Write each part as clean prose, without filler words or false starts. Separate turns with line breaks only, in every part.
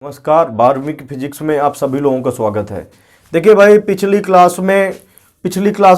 नमस्कार। 12वीं की फिजिक्स में आप सभी लोगों का स्वागत है। देखिए भाई, पिछली क्लास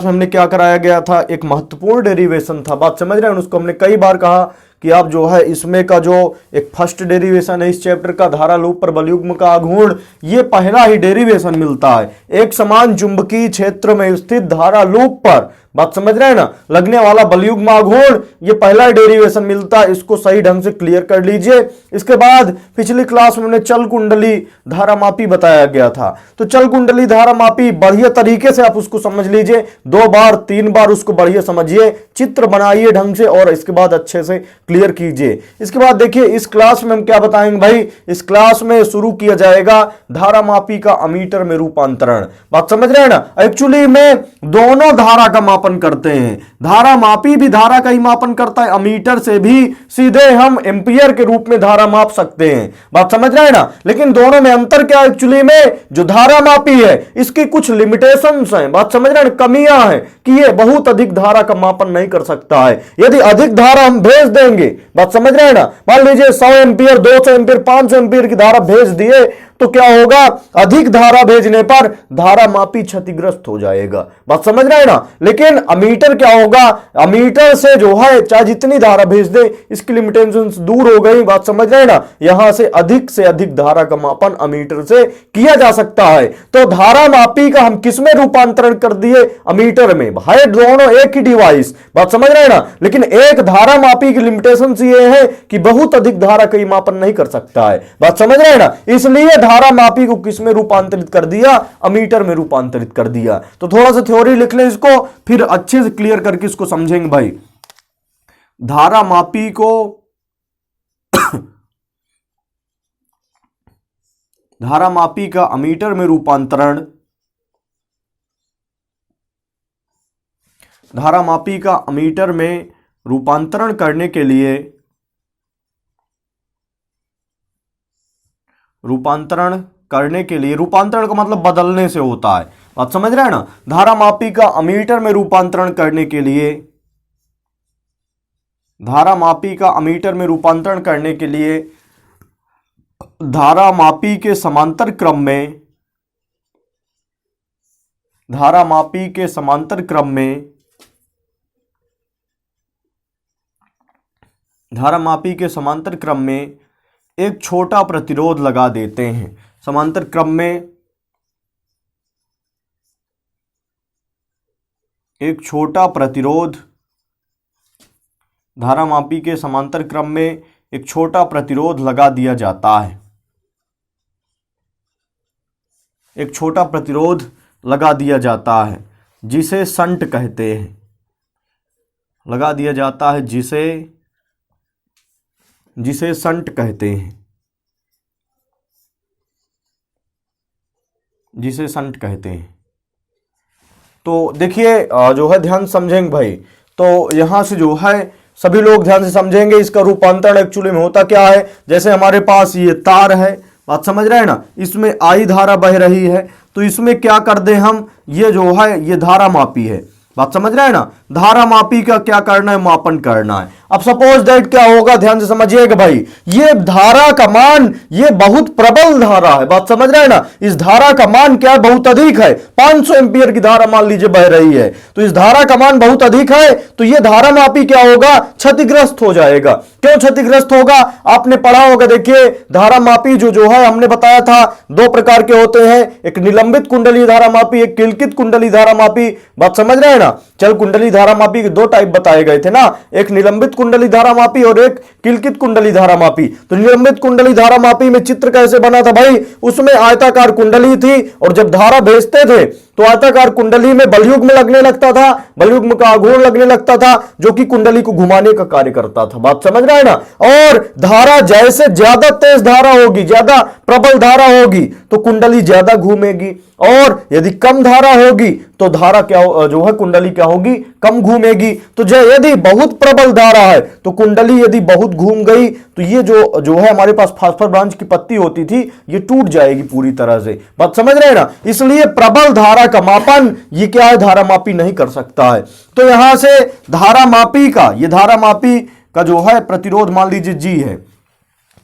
में हमने क्या कराया गया था, एक महत्वपूर्ण डेरिवेशन था। बात समझ रहे हैं? उसको हमने कई बार कहा कि आप जो है इसमें का जो एक फर्स्ट डेरिवेशन है इस चैप्टर का, धारा लूप पर बलयुग्म का आघूर्ण, ये पहला ही डेरिवेशन मिलता है। एक समान चुंबकीय क्षेत्र में स्थित धारा लूप पर, बात समझ रहे हैं ना, लगने वाला बलयुग्म आघूर्ण, ये पहला डेरिवेशन मिलता है। इसको सही ढंग से क्लियर कर लीजिए। इसके बाद पिछली क्लास में हमने चल कुंडली धारामापी बताया गया था। तो चल कुंडली धारामापी बढ़िया तरीके से आप उसको समझ लीजिए, 2 बार 3 बार उसको बढ़िया समझिए, चित्र बनाइए ढंग से और इसके बाद अच्छे से क्लियर कीजिए। इसके बाद देखिए इस क्लास में हम क्या बताएंगे भाई, इस क्लास में शुरू किया जाएगा धारामापी का अमीटर में रूपांतरण। बात समझ रहे हैं ना? एक्चुअली में दोनों धारा का मापन करते हैं। धारामापी भी धारा का ही मापन करता है, अमीटर से भी सीधे हम एम्पियर के रूप में धारा माप सकते हैं। बात समझ रहे हैं ना? लेकिन दोनों में अंतर क्या है? एक्चुअली में जो धारामापी है इसकी कुछ लिमिटेशंस हैं, बात समझ रहे हैं, कमियां हैं कि ये बहुत अधिक धारा का मापन नहीं कर सकता है। यदि अधिक धारा हम भेज देंगे, बात समझ रहे हैं ना, मान लीजिए 100 एम्पियर 200 एम्पियर 500 एम्पियर की धारा भेज दिए तो क्या होगा, अधिक धारा भेजने पर धारामापी क्षतिग्रस्त हो जाएगा। बात समझ रहे हैं ना? लेकिन अमीटर क्या होगा, अमीटर से जो है चाहे जितनी धारा भेज दे इसकी लिमिटेशंस दूर हो गई। बात समझ रहे हैं ना? यहां से अधिक धारा का मापन अमीटर से किया जा सकता है। तो धारामापी का हम किसमें रूपांतरण कर दिए? अमीटर में। भाई दोनों एक ही डिवाइस, बात समझ रहे हैं ना, लेकिन एक धारामापी की लिमिटेशन ये है कि बहुत अधिक धारा का मापन नहीं कर सकता है। बात समझ रहे हैं ना? इसलिए धारामापी को किस में रूपांतरित कर दिया? अमीटर में रूपांतरित कर दिया। तो थोड़ा सा थ्योरी लिख लें इसको, फिर अच्छे से क्लियर करके इसको समझेंगे भाई। धारामापी को धारामापी का अमीटर में रूपांतरण, धारामापी का अमीटर में रूपांतरण करने के लिए, रूपांतरण का मतलब बदलने से होता है। बात समझ रहे हैं ना? धारामापी का अमीटर में रूपांतरण करने के लिए, धारामापी का अमीटर में रूपांतरण करने के लिए धारामापी के समांतर क्रम में, धारामापी के समांतर क्रम में, धारामापी के समांतर क्रम में एक छोटा प्रतिरोध लगा देते हैं। समांतर क्रम में एक छोटा प्रतिरोध, धारामापी के समांतर क्रम में एक छोटा प्रतिरोध लगा दिया जाता है। एक छोटा प्रतिरोध लगा दिया जाता है जिसे शंट कहते हैं। लगा दिया जाता है जिसे शंट कहते हैं, जिसे शंट कहते हैं। तो देखिए जो है ध्यान समझेंगे भाई। तो यहां से जो है सभी लोग ध्यान से समझेंगे इसका रूपांतरण एक्चुअली में होता क्या है। जैसे हमारे पास ये तार है, बात समझ रहे हैं ना, इसमें आई धारा बह रही है, तो इसमें क्या कर दें हम, ये जो है ये धारामापी है। बात समझ रहे हैं ना? धारामापी का क्या करना है, मापन करना है। अब सपोज दैट क्या होगा, ध्यान से समझिएगा भाई, ये धारा का मान, ये बहुत प्रबल धारा है। बात समझ रहे हैं ना? इस धारा का मान क्या है, बहुत अधिक है। 500 एम्पियर की धारा मान लीजिए बह रही है, तो इस धारा का मान बहुत अधिक है, तो ये धारामापी क्या होगा, क्षतिग्रस्त हो जाएगा। क्यों क्षतिग्रस्त होगा? आपने पढ़ा होगा, देखिए धारामापी जो है हमने बताया था 2 प्रकार के होते हैं, एक निलंबित कुंडली धारामापी, एक किलकित कुंडली धारामापी। बात समझ रहे हैं ना? चल कुंडली धारामापी के 2 टाइप बताए गए थे ना, एक निलंबित कुंडली धारामापी और एक किलकित कुंडली धारामापी। तो निलंबित कुंडली धारामापी में चित्र कैसे बना था भाई, उसमें आयताकार कुंडली थी और जब धारा भेजते थे तो आयताकार कुंडली में बलयुग्म लगने लगता था, बलयुग्म का आघूर्ण लगने लगता था जो कि कुंडली को घुमाने का कार्य करता था। बात समझ रहे हैं ना? और धारा जैसे ज्यादा तेज धारा होगी, ज्यादा प्रबल धारा होगी तो कुंडली ज्यादा घूमेगी, और यदि कम धारा होगी तो धारा क्या जो है कुंडली क्या होगी, कम घूमेगी। तो यदि बहुत प्रबल धारा है तो कुंडली यदि बहुत घूम गई तो ये जो है हमारे पास फास्फोर ब्रांच की पत्ती होती थी ये टूट जाएगी पूरी तरह से। बात समझ रहे हैं ना? इसलिए प्रबल धारा का मापन ये क्या है, धारामापी नहीं कर सकता है। तो यहां से धारामापी का, ये धारामापी का जो है प्रतिरोध मान लीजिए जी है,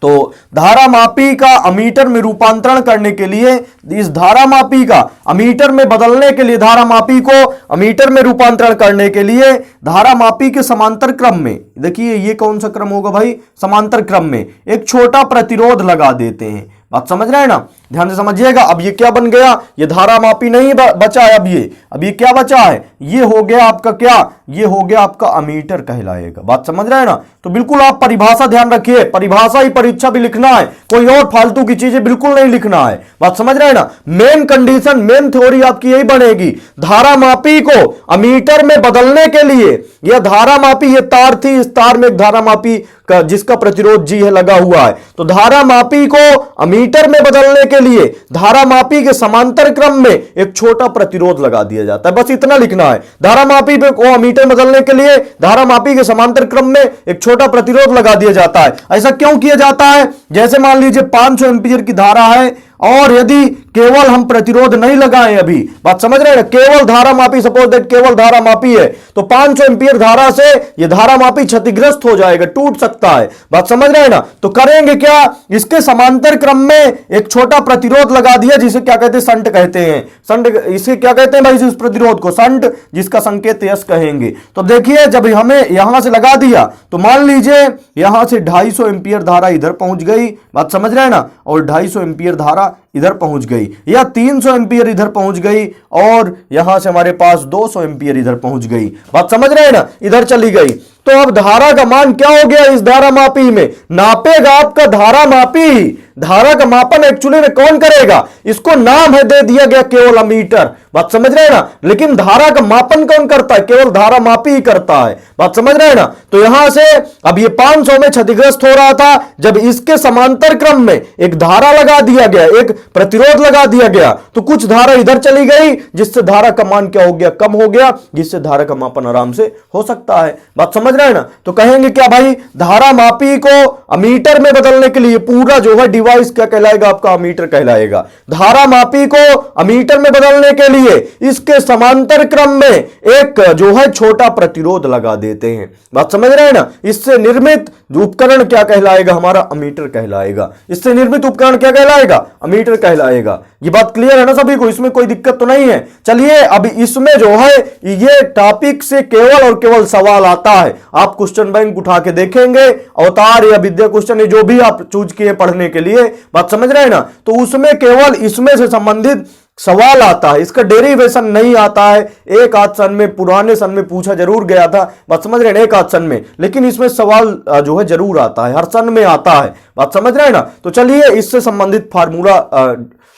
तो धारामापी का अमीटर में रूपांतरण करने के लिए, इस धारामापी का अमीटर में बदलने के लिए, धारामापी को अमीटर में रूपांतरण करने के लिए धारामापी के समांतर क्रम में, देखिए ये कौन सा क्रम होगा भाई, समांतर क्रम में एक छोटा प्रतिरोध लगा देते हैं। बात समझ रहे हैं ना, ध्यान से समझिएगा। अब ये क्या बन गया, ये धारामापी नहीं बचा है, अब ये क्या बचा है, ये हो गया आपका क्या, ये हो गया आपका अमीटर कहलाएगा। बात समझ रहे हैं ना। तो बिल्कुल आप परिभाषा ध्यान रखिए, परिभाषा ही परीक्षा भी लिखना है, कोई और फालतू की चीजें बिल्कुल नहीं लिखना है। बात समझ रहे हैं ना। मेन कंडीशन, मेन थ्योरी आपकी यही बनेगी, धारामापी को अमीटर में बदलने के लिए, यह धारामापी, ये तार थी, इस तार में एक धारामापी का जिसका प्रतिरोध जी है लगा हुआ है, तो धारामापी को अमीटर में बदलने के लिए धारामापी के समांतर क्रम में एक छोटा प्रतिरोध लगा दिया जाता है। बस इतना लिखना है, धारामापी को अमीटर में बदलने के लिए धारामापी के समांतर क्रम में एक छोटा प्रतिरोध लगा दिया जाता है। ऐसा क्यों किया जाता है, जैसे मान लीजिए 500 एम्पीयर की धारा है और यदि केवल हम प्रतिरोध नहीं लगाएं, अभी बात समझ रहे हैं, केवल धारामापी, सपोज दैट केवल धारामापी है, तो 500 एम्पीयर धारा से यह धारामापी क्षतिग्रस्त हो जाएगा, टूट सकता है। बात समझ रहे हैं ना। तो करेंगे क्या, इसके समांतर क्रम में एक छोटा प्रतिरोध लगा दिया, जिसे क्या कहते हैं, संट कहते हैं। संट, इसे क्या कहते हैं भाई, इस प्रतिरोध को संट, जिसका संकेत यस कहेंगे। तो देखिए जब हमें यहां से लगा दिया, तो मान लीजिए यहां से 250 एम्पीयर धारा इधर पहुंच गई, बात समझ रहे हैं ना, और 250 एम्पीयर धारा इधर पहुंच गई, या 300 एम्पीयर इधर पहुंच गई, और यहां से हमारे पास 200 एम्पीयर इधर पहुंच गई। बात समझ रहे हैं ना, इधर चली गई। तो अब धारा का मान क्या हो गया, इस धारामापी में नापेगा आपका धारामापी। धारा का मापन एक्चुअली में कौन करेगा, इसको नाम है दे दिया गया केवल अमीटर। बात समझ रहे हैं ना। लेकिन धारा का मापन कौन करता है, केवल धारामापी ही करता है। बात समझ रहे हैं ना। तो यहां से अब ये 500 में क्षतिग्रस्त हो रहा था, जब इसके समांतर क्रम में एक धारा लगा दिया गया, एक प्रतिरोध लगा दिया गया, तो कुछ धारा इधर चली गई, जिससे धारा का मान क्या हो गया, कम हो गया, जिससे धारा का मापन आराम से हो सकता है। बात समझ रहे हैं ना। तो कहेंगे क्या भाई, धारामापी को अमीटर में बदलने के लिए पूरा जो है डिवाइस क्या कहलाएगा, आपका अमीटर कहलाएगा। धारामापी को अमीटर में बदलने के लिए इसके समांतर क्रम में एक जो है छोटा प्रतिरोध लगा देते हैं। बात समझ रहे हैं ना। इससे निर्मित उपकरण क्या कहलाएगा, हमारा अमीटर कहलाएगा। इससे निर्मित उपकरण क्या कहलाएगा, अमीटर कहलाएगा। ये बात क्लियर है ना सभी को, इसमें कोई दिक्कत तो नहीं है। चलिए अब इसमें जो है ये टॉपिक से केवल और केवल सवाल आता है, आप क्वेश्चन बैंक उठा के देखेंगे, अवतार या विद्या क्वेश्चन जो भी आप चूज किए पढ़ने के लिए, बात समझ रहे हैं ना, तो उसमें केवल इसमें से संबंधित सवाल आता है, इसका डेरिवेशन नहीं आता है। एक आध सन में, पुराने सन में पूछा जरूर गया था, बात समझ रहे हैं, एक आध सन में, लेकिन इसमें सवाल जो है जरूर आता है, हर सन में आता है। बात समझ रहे हैं ना। तो चलिए इससे संबंधित फार्मूला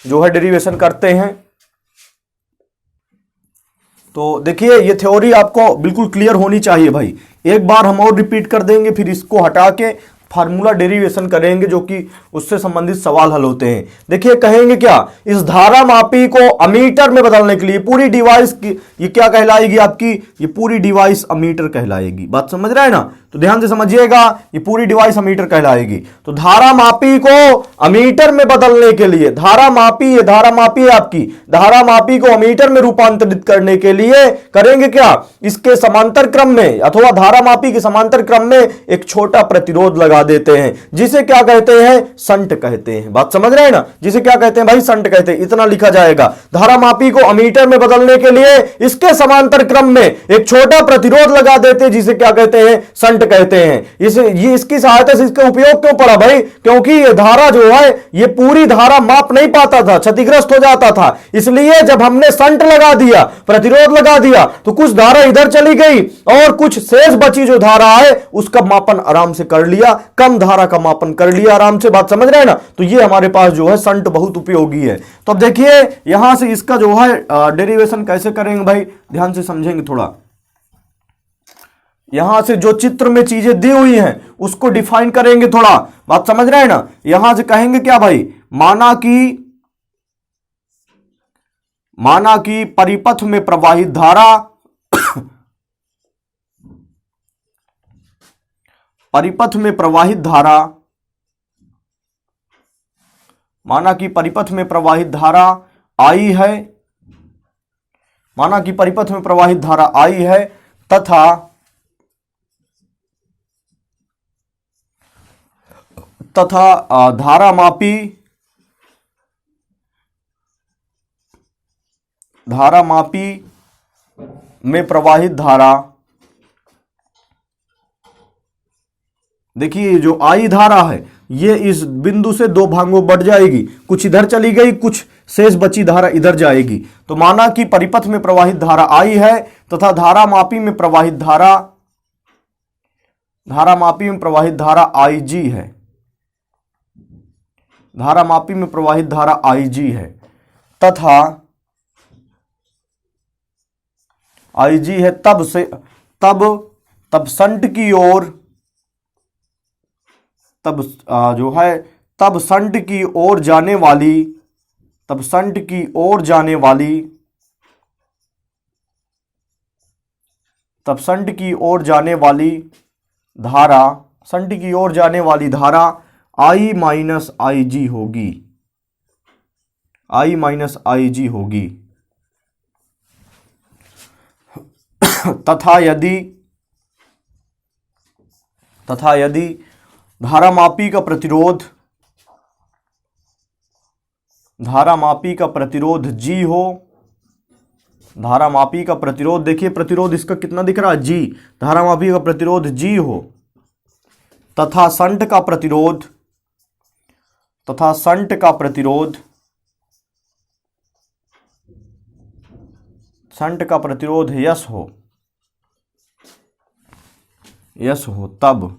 जो है डेरिवेशन करते हैं। तो देखिए ये थ्योरी आपको बिल्कुल क्लियर होनी चाहिए भाई। एक बार हम और रिपीट कर देंगे, फिर इसको हटा के फार्मूला डेरिवेशन करेंगे, जो कि उससे संबंधित सवाल हल होते हैं। देखिए कहेंगे क्या, इस धारामापी को अमीटर में बदलने के लिए पूरी डिवाइस की ये क्या कहलाएगी, आपकी ये पूरी डिवाइस अमीटर कहलाएगी। बात समझ रहे हैं ना। तो ध्यान से समझिएगा, ये पूरी डिवाइस अमीटर कहलाएगी। तो धारामापी को अमीटर में बदलने के लिए, धारामापी, ये धारामापी है आपकी, धारामापी को अमीटर में रूपांतरित करने के लिए करेंगे क्या, इसके समांतर क्रम में अथवा धारामापी के समांतर क्रम में एक छोटा प्रतिरोध लगा देते हैं, जिसे क्या कहते हैं, संट कहते हैं। बात समझ रहे हैं ना, जिसे क्या कहते हैं भाई, संट कहते हैं। इतना लिखा जाएगा, धारामापी को अमीटर में बदलने के लिए इसके समांतर क्रम में एक छोटा प्रतिरोध लगा देते हैं, जिसे क्या कहते हैं, संट कहते हैं। ये इसकी सहायता से इसका उपयोग क्यों पड़ा भाई, क्योंकि ये धारा जो है ये पूरी धारा माप नहीं पाता था, क्षतिग्रस्त हो जाता था। इसलिए जब हमने संट लगा दिया, प्रतिरोध लगा दिया, तो कुछ धारा इधर चली गई और कुछ शेष बची जो धारा है उसका मापन आराम से कर लिया, कम धारा का मापन कर लिया आराम से। बात समझ रहे हैं ना। तो ये हमारे पास जो है संट बहुत उपयोगी है। तो अब देखिए यहां से इसका जो है डेरिवेशन कैसे करेंगे भाई, ध्यान से समझेंगे थोड़ा। यहां से जो चित्र में चीजें दी हुई हैं उसको डिफाइन करेंगे थोड़ा, बात समझ रहे हैं ना। यहां से कहेंगे क्या भाई, माना कि परिपथ में प्रवाहित धारा परिपथ में प्रवाहित धारा, माना कि परिपथ में प्रवाहित धारा आई है, माना कि परिपथ में प्रवाहित धारा आई है तथा धारामापी में प्रवाहित धारा, देखिए जो आई धारा है ये इस बिंदु से दो भागों बढ़ जाएगी, कुछ इधर चली गई, कुछ शेष बची धारा इधर जाएगी। तो माना कि परिपथ में प्रवाहित धारा आई है तथा धारामापी में प्रवाहित धारा आई जी है, धारामापी में प्रवाहित धारा आई जी है तथा आई जी है, तब संट की ओर, तब संट की ओर जाने वाली धारा आई माइनस आई जी होगी। तथा यदि धारामापी का प्रतिरोध जी हो, धारामापी का प्रतिरोध, देखिए प्रतिरोध इसका कितना दिख रहा है, जी, धारामापी का प्रतिरोध जी हो तथा संट का प्रतिरोध यस हो, तब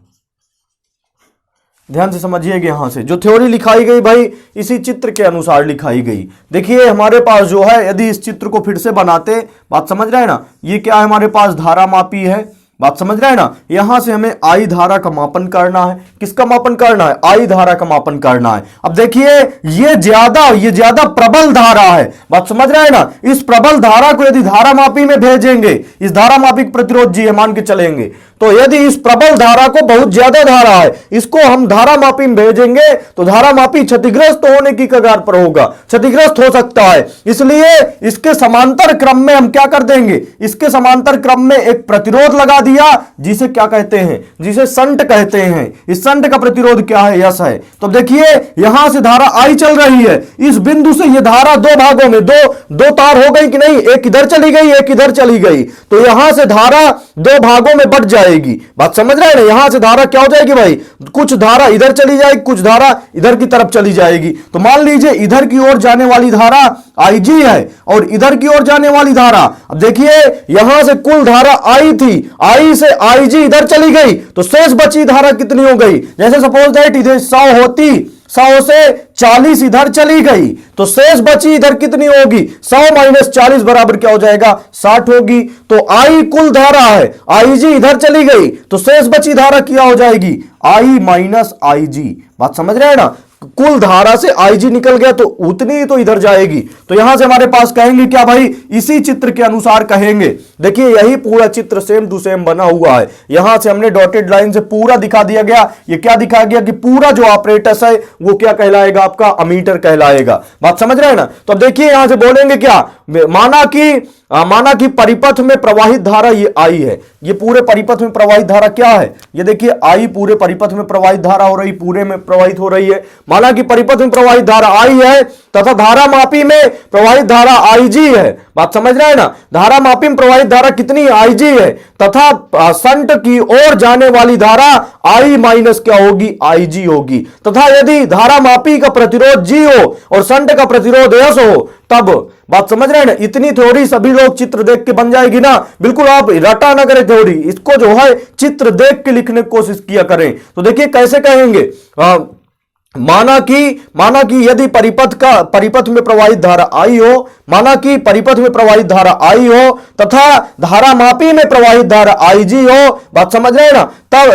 ध्यान से समझिएगा, यहां से जो थ्योरी लिखाई गई भाई इसी चित्र के अनुसार लिखाई गई। देखिए हमारे पास जो है, यदि इस चित्र को फिर से बनाते, बात समझ रहे हैं ना, ये क्या है, हमारे पास धारामापी है, बात समझ रहे हैं ना, यहां से हमें आई धारा का मापन करना है। किसका मापन करना है? आई धारा का मापन करना है। अब देखिए ये ज्यादा प्रबल धारा है, बात समझ रहे हैं ना, इस प्रबल धारा को यदि धारामापी में भेजेंगे, इस धारामापी प्रतिरोध जी है मान के चलेंगे, तो यदि इस प्रबल धारा को, बहुत ज्यादा धारा है, इसको हम धारामापी में भेजेंगे तो धारामापी क्षतिग्रस्त होने की कगार पर होगा, क्षतिग्रस्त हो सकता है। इसलिए इसके समांतर क्रम में हम क्या कर देंगे, इसके समांतर क्रम में एक प्रतिरोध लगा दिया, जिसे क्या कहते हैं, जिसे संट कहते हैं। इस संट का प्रतिरोध क्या है? यस है। तो देखिए यहां से धारा आई चल रही है, इस बिंदु से यह धारा दो भागों में, दो तार हो गई कि नहीं, एक इधर चली गई, एक इधर चली गई, तो यहां से धारा दो भागों में बढ़ जाएगी। बात समझ रहे हैं ना, यहां से धारा क्या हो जाएगी भाई, कुछ धारा इधर चली जाएगी, कुछ धारा इधर की तरफ चली जाएगी। तो मान लीजिए इधर की ओर जाने वाली धारा आई जी है और इधर की ओर जाने वाली धारा, अब देखिए यहां से कुल धारा आई थी, आई से आई जी इधर चली गई, तो शेष बची धारा कितनी हो गई, जैसे सपोज दैट इधर 100 होती, 100 से 40 इधर चली गई, तो शेष बची इधर कितनी होगी, 100 माइनस 40 बराबर क्या हो जाएगा, 60 होगी। तो आई कुल धारा है, आई जी इधर चली गई, तो शेष बची धारा क्या हो जाएगी, आई माइनस आई जी। बात समझ रहे हैं ना, कुल धारा से आई जी निकल गया तो उतनी ही तो इधर जाएगी। तो यहां से हमारे पास कहेंगे क्या भाई, इसी चित्र के अनुसार कहेंगे। देखिए यही पूरा चित्र सेम टू सेम बना हुआ है, यहां से हमने डॉटेड लाइन से पूरा दिखा दिया गया। ये क्या दिखाया गया कि पूरा जो ऑपरेटस है वो क्या कहलाएगा, आपका अमीटर कहलाएगा। बात समझ रहे हैं ना। तो देखिए यहां से बोलेंगे क्या, माना कि परिपथ में प्रवाहित धारा ये आई है, ये पूरे परिपथ में प्रवाहित धारा क्या है, ये देखिए आई पूरे परिपथ में प्रवाहित धारा हो रही, पूरे में प्रवाहित हो रही है। माना कि परिपथ में प्रवाहित धारा आई है तथा धारामापी में प्रवाहित धारा आई जी है। बात समझ रहे हैं ना, धारामापी में प्रवाहित धारा कितनी, आई जी है, तथा संट की ओर जाने वाली धारा आई माइनस क्या होगी, आई जी होगी। तथा यदि धारामापी का प्रतिरोध जी हो और संट का प्रतिरोध एस हो, तब बात समझ रहे हैं ना, इतनी थ्योरी सभी लोग चित्र देख के बन जाएगी ना। बिल्कुल आप रटा ना करें थ्योरी, इसको जो है चित्र देख के लिखने की कोशिश किया करें। तो देखिए कैसे कहेंगे, माना कि यदि परिपथ में प्रवाहित धारा आई हो, माना कि परिपथ में प्रवाहित धारा आई हो तथा धारामापी में प्रवाहित धारा आई जी हो, बात समझ रहे हैं ना,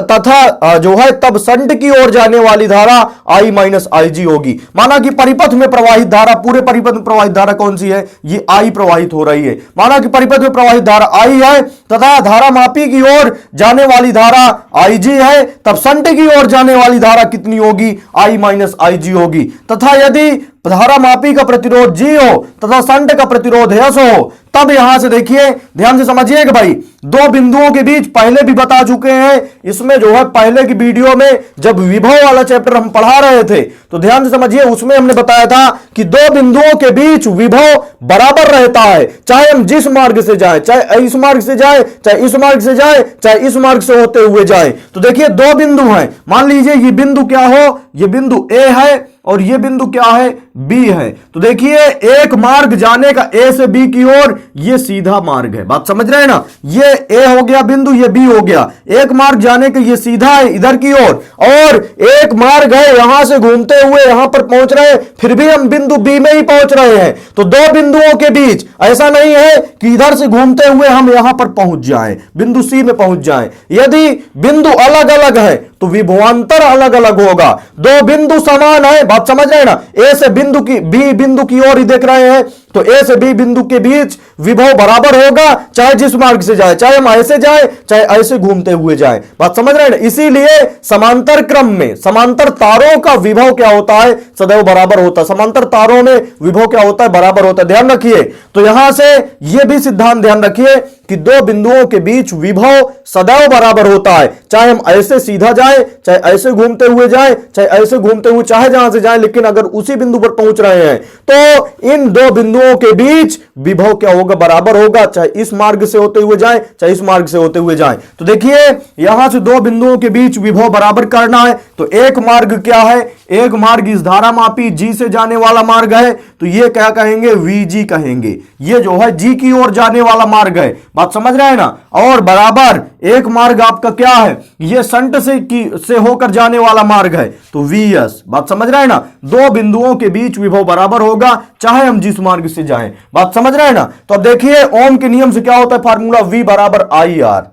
तथा जो है तब संट की ओर जाने वाली धारा आई माइनस आई जी होगी। माना कि परिपथ में प्रवाहित धारा, पूरे परिपथ में प्रवाहित धारा कौन सी है, ये आई प्रवाहित हो रही है। माना कि परिपथ में प्रवाहित धारा आई है तथा धारामापी की ओर जाने वाली धारा आई जी है, तब संट की ओर जाने वाली धारा कितनी होगी, आई माइनस आई जी होगी। तथा यदि धारामापी का प्रतिरोध जी हो तथा संट का प्रतिरोध यस हो, तब यहां से देखिए ध्यान से समझिएगा भाई, दो बिंदुओं के बीच पहले भी बता चुके हैं इसमें जो है पहले की वीडियो में जब विभव वाला चैप्टर हम पढ़ा रहे थे तो ध्यान से समझिए, उसमें हमने बताया था कि दो बिंदुओं के बीच विभव बराबर रहता है, चाहे हम जिस मार्ग से जाए, चाहे इस मार्ग से जाए, चाहे इस मार्ग से जाए, चाहे इस मार्ग से होते हुए जाए। तो देखिए दो बिंदु हैं, मान लीजिए ये बिंदु क्या हो, ये बिंदु ए है और ये बिंदु क्या है, बी है। तो देखिए एक मार्ग जाने का ए से बी की ओर, ये सीधा मार्ग है, बात समझ रहे हैं ना, ये ए हो गया बिंदु, ये बी हो गया, एक मार्ग जाने का ये सीधा है इधर की ओर, और एक मार्ग है यहां से घूमते हुए यहां पर पहुंच रहे हैं, फिर भी हम बिंदु बी में ही पहुंच रहे हैं। तो दो बिंदुओं के बीच ऐसा नहीं है कि इधर से घूमते हुए हम यहां पर पहुंच जाएं, बिंदु सी में पहुंच जाएं। यदि बिंदु अलग अलग है तो विभवांतर अलग अलग होगा। दो बिंदु समान है, बात समझ रहे हैं ना, ए से बिंदु की बी बिंदु की ओर ही देख रहे हैं, तो ए से बी बिंदु के बीच विभव बराबर होगा, चाहे जिस मार्ग से जाए, चाहे हम ऐसे जाए चाहे ऐसे घूमते हुए जाए, बात समझ रहे हैं ना। इसीलिए समांतर क्रम में समांतर तारों का विभव क्या होता है, सदैव बराबर होता है। समांतर तारों में विभव क्या होता है, बराबर होता है, ध्यान रखिए। तो यहां से यह भी सिद्धांत ध्यान रखिए कि दो बिंदुओं के बीच विभव सदैव बराबर होता है, चाहे हम ऐसे सीधा जाए, चाहे ऐसे घूमते हुए जाए, चाहे ऐसे घूमते हुए, चाहे जहां से जाए, लेकिन अगर उसी बिंदु पर पहुंच रहे हैं तो इन दो बिंदुओं के बीच विभव क्या होगा, बराबर होगा, चाहे इस मार्ग से होते हुए जाए, चाहे इस मार्ग से होते हुए जाए। तो देखिए यहां से दो बिंदुओं के बीच विभव बराबर करना है, तो एक मार्ग क्या है, एक मार्ग इस धारामापी जी से जाने वाला मार्ग है, तो ये क्या कहेंगे, वीजी कहेंगे, ये जो है जी की ओर जाने वाला मार्ग है, बात समझ रहे हैं ना। और बराबर एक मार्ग आपका क्या है, ये संट से होकर जाने वाला मार्ग है, तो वीएस, बात समझ रहे हैं ना। दो बिंदुओं के बीच विभव बराबर होगा, चाहे हम जिस मार्ग से जाएं, बात समझ रहे हैं ना। तो अब देखिए ओम के नियम से क्या होता है फार्मूला, वी बराबर आई आर।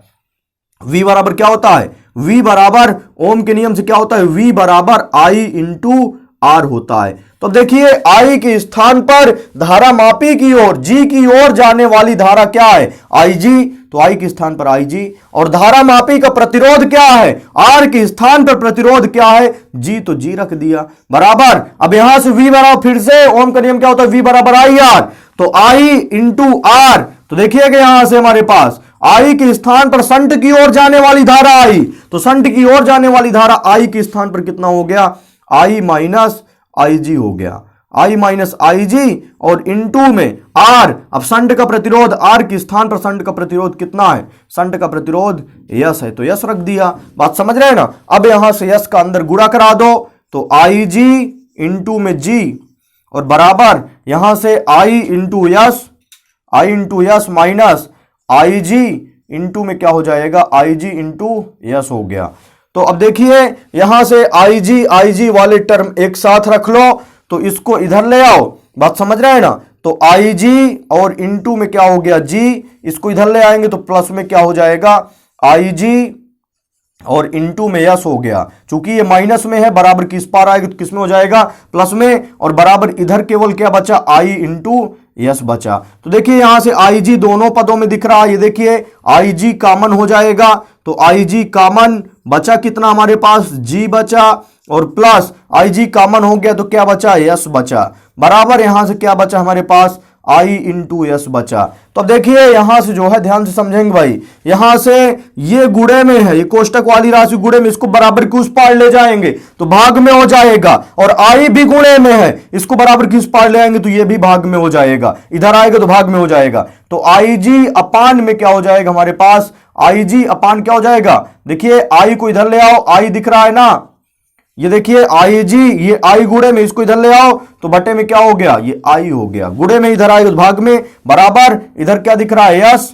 वी बराबर क्या होता है, वी बराबर ओम के नियम से क्या होता है, वी बराबर आई इंटू आर होता है। तो देखिए आई के स्थान पर धारामापी की ओर, जी की ओर जाने वाली धारा क्या है, आई जी, तो आई के स्थान पर आई जी, और धारामापी का प्रतिरोध क्या है, आर के स्थान पर प्रतिरोध क्या है, जी, तो जी रख दिया बराबर। अब यहां से वी बराबर, फिर से ओम का नियम क्या होता है, वी बराबर आई आर, तो आई इंटू आर। तो देखिएगा यहां से हमारे पास आई के स्थान पर संट की ओर जाने वाली धारा आई, तो संट की ओर जाने वाली धारा आई के स्थान पर कितना हो गया, आई माइनस आई जी हो गया, आई माइनस आई जी, और इनटू में आर। अब संट का प्रतिरोध आर के स्थान पर संट का प्रतिरोध कितना है, संट का प्रतिरोध यस है, तो यस रख दिया, बात समझ रहे हैं ना। अब यहां से यस का अंदर गुणा करा दो, तो आई जी इंटू में जी, और बराबर यहां से आई इंटू यस, आई इंटू यस माइनस आई जी इंटू में क्या हो जाएगा, आई जी इंटू यस हो गया। तो अब देखिए यहां से आई जी वाले टर्म एक साथ रख लो, तो इसको इधर ले आओ, बात समझ रहे हैं ना। तो आई जी और इंटू में क्या हो गया जी, इसको इधर ले आएंगे तो प्लस में क्या हो जाएगा, आई जी और इंटू में यस हो गया। चूंकि ये माइनस में है, बराबर किस पार आएगा तो किस में हो जाएगा, प्लस में, और बराबर इधर केवल क्या बचा, आई इंटू यस बचा। तो देखिए यहां से आई जी दोनों पदों में दिख रहा है, ये देखिए आई जी कॉमन हो जाएगा, तो आई जी कॉमन बचा, कितना हमारे पास जी बचा, और प्लस आई जी कॉमन हो गया तो क्या बचा, यस बचा, बराबर यहां से क्या बचा हमारे पास, आई इंटू यस बचा। तो अब देखिए यहां से जो है ध्यान से समझेंगे भाई, यहां से ये गुणे में है, ये कोष्टक वाली राशि गुणे में, इसको बराबर की उस पार ले जाएंगे तो भाग में हो जाएगा, और आई भी गुणे में है, इसको बराबर की उस पार ले आएंगे तो ये भी भाग में हो जाएगा, इधर आएगा तो भाग में हो जाएगा। तो आई जी अपान में क्या हो जाएगा हमारे पास, आई जी अपान क्या हो जाएगा, देखिए आई को इधर ले आओ, आई दिख रहा है ना, ये देखिए आई जी, ये आई गुणे में, इसको इधर ले आओ तो बटे में क्या हो गया, ये आई हो गया, गुणे में इधर आएगा तो भाग में, बराबर इधर क्या दिख रहा है, यस,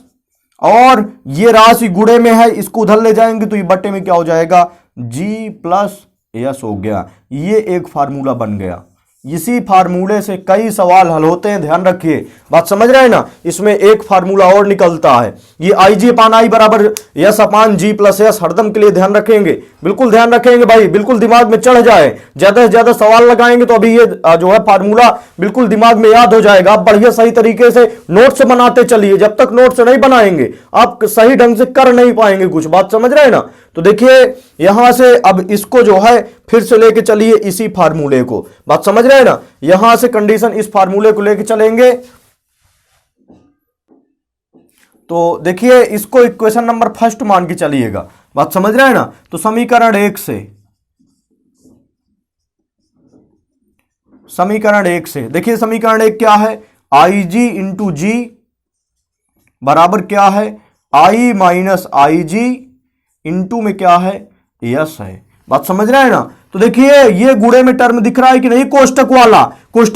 और ये राशि गुणे में है, इसको उधर ले जाएंगे तो ये बटे में क्या हो जाएगा, जी प्लस यस हो गया। ये एक फार्मूला बन गया। इसी फार्मूले से कई सवाल हल होते हैं, ध्यान रखिए, बात समझ रहे हैं ना। इसमें एक फार्मूला और निकलता है, ये आई जी अपान आई बराबर यस अपान जी प्लस यस, हरदम के लिए ध्यान रखेंगे, बिल्कुल ध्यान रखेंगे भाई, बिल्कुल दिमाग में चढ़ जाए, ज्यादा से ज्यादा सवाल लगाएंगे तो अभी ये जो है फार्मूला बिल्कुल दिमाग में याद हो जाएगा। आप बढ़िया सही तरीके से नोट्स बनाते चलिए, जब तक नोट्स नहीं बनाएंगे आप सही ढंग से कर नहीं पाएंगे कुछ, बात समझ रहे हैं ना। तो देखिए यहां से अब इसको जो है फिर से लेके चलिए इसी फार्मूले को, बात समझ रहे हैं ना, यहां से कंडीशन इस फार्मूले को लेके चलेंगे। तो देखिए इसको इक्वेशन नंबर फर्स्ट मान के चलिएगा, बात समझ रहे हैं ना। तो समीकरण एक से देखिए समीकरण एक क्या है, आई जी इंटू जी बराबर क्या है, आई माइनस आई जी इंटू में क्या है, यस है, बात समझ रहे हैं ना। तो देखिए ये गुणे में टर्म दिख रहा है कि नहीं, कोष्टक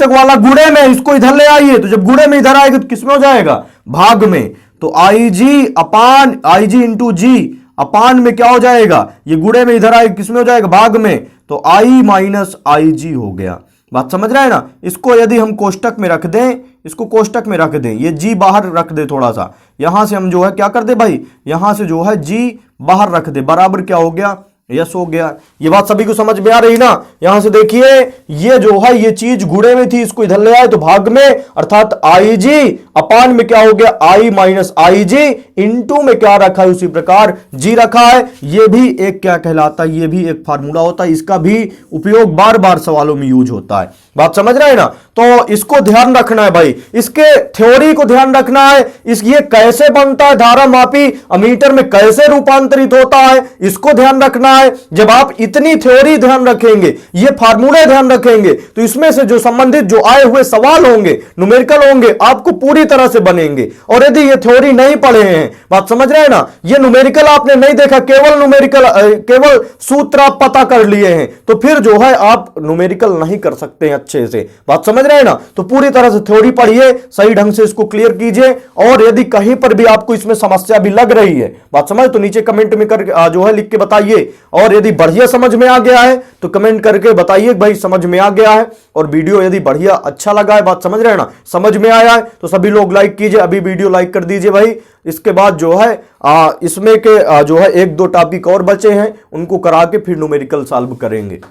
वाला गुणे में, इसको इधर ले आइए, तो जब गुणे में इधर आएगा तो किसमें हो जाएगा, भाग में। तो आई जी इंटू जी अपान में क्या हो जाएगा, ये गुणे में इधर आएगा, किसमें हो जाएगा, भाग में। तो आई माइनस आई जी हो गया, बात समझ रहे हैं ना। इसको यदि हम कोष्टक में रख दें, इसको कोष्टक में रख दें, ये जी बाहर रख दे थोड़ा सा, यहां से हम जो है क्या कर दे भाई, यहां से जो है जी बाहर रख दे, बराबर क्या हो गया, यस हो गया। ये बात सभी को समझ में आ रही ना। यहां से देखिए ये जो है ये चीज गुणे में थी, इसको इधर ले आए तो भाग में, अर्थात आई जी अपान में क्या हो गया, आई माइनस आई जी इंटू में क्या रखा है, उसी प्रकार जी रखा है। ये भी एक क्या कहलाता है, ये भी एक फार्मूला होता है, इसका भी उपयोग बार बार सवालों में यूज होता है, बात समझ रहे हैं ना। तो इसको ध्यान रखना है भाई, इसके थ्योरी को ध्यान रखना है, ये कैसे बनता है, धारा मापी अमीटर में कैसे रूपांतरित होता है, इसको ध्यान रखना है। जब आप इतनी थ्योरी ध्यान रखेंगे, ये फार्मूले ध्यान रखेंगे, तो इसमें से जो संबंधित जो आए हुए सवाल होंगे, न्यूमेरिकल होंगे, आपको पूरी तरह से बनेंगे। और यदि ये थ्योरी नहीं पढ़े हैं, बात समझ रहे हैं ना, ये न्यूमेरिकल आपने नहीं देखा, केवल न्यूमेरिकल केवल सूत्र आप पता कर लिए हैं, तो फिर जो है आप न्यूमेरिकल नहीं कर सकते हैं अच्छे से, बात समझ रहे हैं ना। तो पूरी तरह से थ्योरी पढ़िए, सही ढंग से इसको क्लियर कीजिए। और यदि कहीं पर भी आपको इसमें समस्या भी लग रही है, बात समझ, तो नीचे कमेंट में कर जो है लिख के बताइए। और यदि बढ़िया समझ में आ गया है तो कमेंट करके बताइए भाई समझ में आ गया है। और वीडियो यदि बढ़िया अच्छा लगा है, बात समझ रहे हैं ना, समझ में आया है, तो सभी लोग लाइक कीजिए, अभी वीडियो लाइक कर दीजिए भाई। इसके बाद जो है इसमें के जो है एक दो टॉपिक और बचे हैं, उनको करा के फिर न्यूमेरिकल सॉल्व करेंगे।